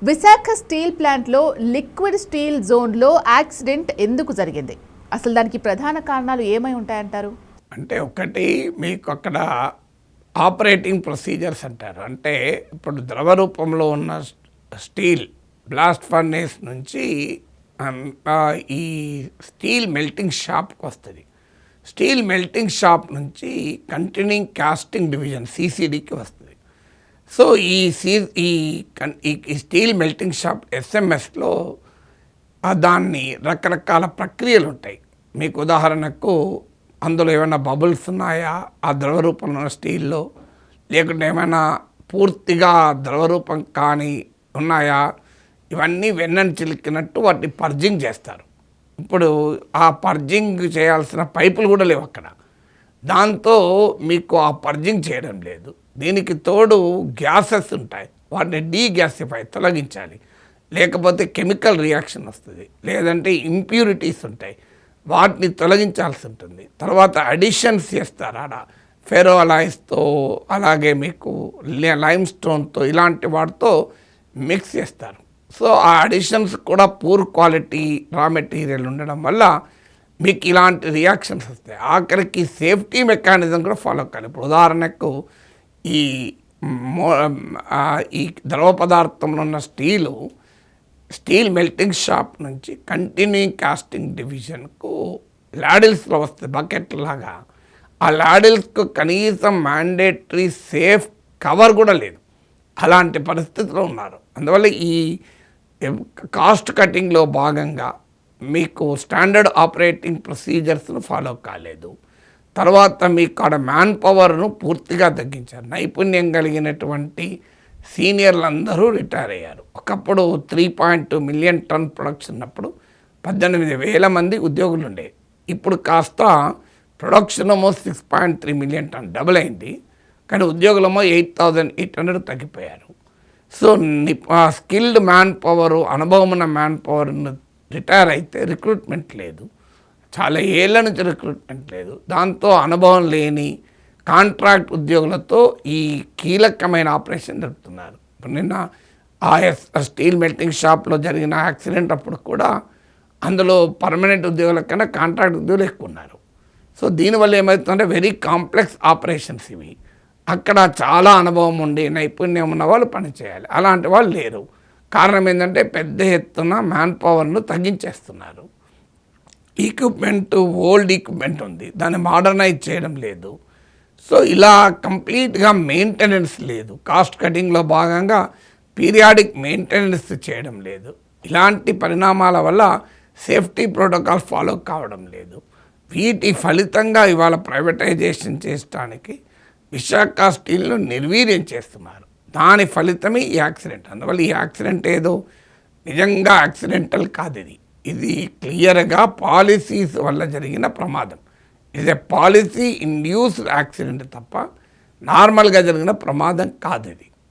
Visakha steel ప్లాంట్లో liquid steel జోన్లో accident ఎందుకు జరిగింది? అసలు దానికి ప్రధాన కారణాలు ఏమై ఉంటాయంటారు? అంటే ఒకటి మీకు అక్కడ ఆపరేటింగ్ ప్రొసీజర్స్ అంటారు. అంటే ఇప్పుడు ద్రవ రూపంలో ఉన్న స్టీల్ బ్లాస్ట్ ఫర్నేస్ నుంచి ఈ స్టీల్ మెల్టింగ్ షాప్కి వస్తుంది. స్టీల్ మెల్టింగ్ షాప్ నుంచి కంటిన్యూయింగ్ కాస్టింగ్ డివిజన్ సిసిడికి వస్తుంది. సో ఈ స్టీల్ మెల్టింగ్ షాప్ ఎస్ఎంఎస్లో దాన్ని రకరకాల ప్రక్రియలు ఉంటాయి. మీకు ఉదాహరణకు అందులో ఏమైనా బబుల్స్ ఉన్నాయా ఆ ద్రవరూపంలో ఉన్న స్టీల్లో, లేకుంటే ఏమైనా పూర్తిగా ద్రవరూపం కానీ ఉన్నాయా, ఇవన్నీ వెన్నని చిలికినట్టు వాటిని పర్జింగ్ చేస్తారు. ఇప్పుడు ఆ పర్జింగ్ చేయాల్సిన పైపులు కూడా లేవు అక్కడ. దాంతో మీకు ఆ పర్జింగ్ చేయడం లేదు. దీనికి తోడు గ్యాసెస్ ఉంటాయి, వాటిని డీగ్యాసిఫై తొలగించాలి, లేకపోతే కెమికల్ రియాక్షన్ వస్తుంది, లేదంటే ఇంప్యూరిటీస్ ఉంటాయి, వాటిని తొలగించాల్సి ఉంటుంది. తర్వాత అడిషన్స్ చేస్తారు ఆడ ఫెరో అలాయిస్తో, అలాగే మీకు లైమ్ స్టోన్తో, ఇలాంటి వాటితో మిక్స్ చేస్తారు. సో ఆ అడిషన్స్ కూడా పూర్ క్వాలిటీ రా మెటీరియల్ ఉండడం వల్ల మీకు ఇలాంటి రియాక్షన్స్ వస్తాయి. ఆఖరికి సేఫ్టీ మెకానిజం కూడా ఫాలో కావాలి. ఇప్పుడు ఉదాహరణకు ఈ ద్రవ పదార్థంలో ఉన్న స్టీల్ మెల్టింగ్ షాప్ నుంచి కంటిన్యూయింగ్ కాస్టింగ్ డివిజన్కు లాడిల్స్లో వస్తుంది, బకెట్ లాగా. ఆ లాడిల్స్కు కనీసం మ్యాండేటరీ సేఫ్ కవర్ కూడా లేదు. అలాంటి పరిస్థితిలో ఉన్నారు. అందువల్ల ఈ కాస్ట్ కటింగ్లో భాగంగా మీకు స్టాండర్డ్ ఆపరేటింగ్ ప్రొసీజర్స్ను ఫాలో కాలేదు. తర్వాత మీకు ఆడ మ్యాన్ పవర్ను పూర్తిగా తగ్గించారు. నైపుణ్యం కలిగినటువంటి సీనియర్లు అందరూ రిటైర్ అయ్యారు. ఒకప్పుడు 3.2 మిలియన్ టన్ ప్రొడక్షన్ ఉన్నప్పుడు 18,000 మంది ఉద్యోగులు ఉండే. ఇప్పుడు కాస్త ప్రొడక్షన్ ఏమో 6.3 మిలియన్ టన్ డబుల్ అయింది, కానీ ఉద్యోగులేమో 8,800 తగ్గిపోయారు. సో స్కిల్డ్ మ్యాన్ పవరు, అనుభవం ఉన్న మ్యాన్ పవర్ను రిటైర్ అయితే రిక్రూట్మెంట్ లేదు. చాలా ఏళ్ళ నుంచి రిక్రూట్మెంట్ లేదు. దాంతో అనుభవం లేని కాంట్రాక్ట్ ఉద్యోగులతో ఈ కీలకమైన ఆపరేషన్ జరుపుతున్నారు. ఇప్పుడు నిన్న స్టీల్ మెల్టింగ్ షాప్లో జరిగిన యాక్సిడెంట్ అప్పుడు కూడా అందులో పర్మనెంట్ ఉద్యోగుల కన్నా కాంట్రాక్ట్ ఉద్యోగులు ఎక్కువ ఉన్నారు. సో దీనివల్ల ఏమవుతుందంటే వెరీ కాంప్లెక్స్ ఆపరేషన్స్ ఇవి. అక్కడ చాలా అనుభవం ఉండి నైపుణ్యం ఉన్న వాళ్ళు పనిచేయాలి, అలాంటి వాళ్ళు లేరు. కారణం ఏంటంటే పెద్ద ఎత్తున మ్యాన్ పవర్ను తగ్గించేస్తున్నారు. ఈక్విప్మెంట్ ఓల్డ్ ఈక్విప్మెంట్ ఉంది, దాన్ని మోడర్నైజ్ చేయడం లేదు. సో ఇలా కంప్లీట్గా మెయింటెనెన్స్ లేదు. కాస్ట్ కటింగ్లో భాగంగా పీరియాడిక్ మెయింటెనెన్స్ చేయడం లేదు. ఇలాంటి పరిణామాల వల్ల సేఫ్టీ ప్రోటోకాల్ ఫాలో కావడం లేదు. వీటి ఫలితంగా ఇవాళ ప్రైవేటైజేషన్ చేయడానికి విశాఖ స్టీల్ను నిర్వీర్యం చేస్తున్నారు. దాని ఫలితమే ఈ యాక్సిడెంట్. అందువల్ల ఈ యాక్సిడెంట్ ఏదో నిజంగా యాక్సిడెంటల్ కాదు, ఇది క్లియర్గా పాలసీస్ వల్ల జరిగిన ప్రమాదం. ఇది పాలసీ ఇండ్యూస్డ్ యాక్సిడెంట్ తప్ప నార్మల్గా జరిగిన ప్రమాదం కాదు ఇది.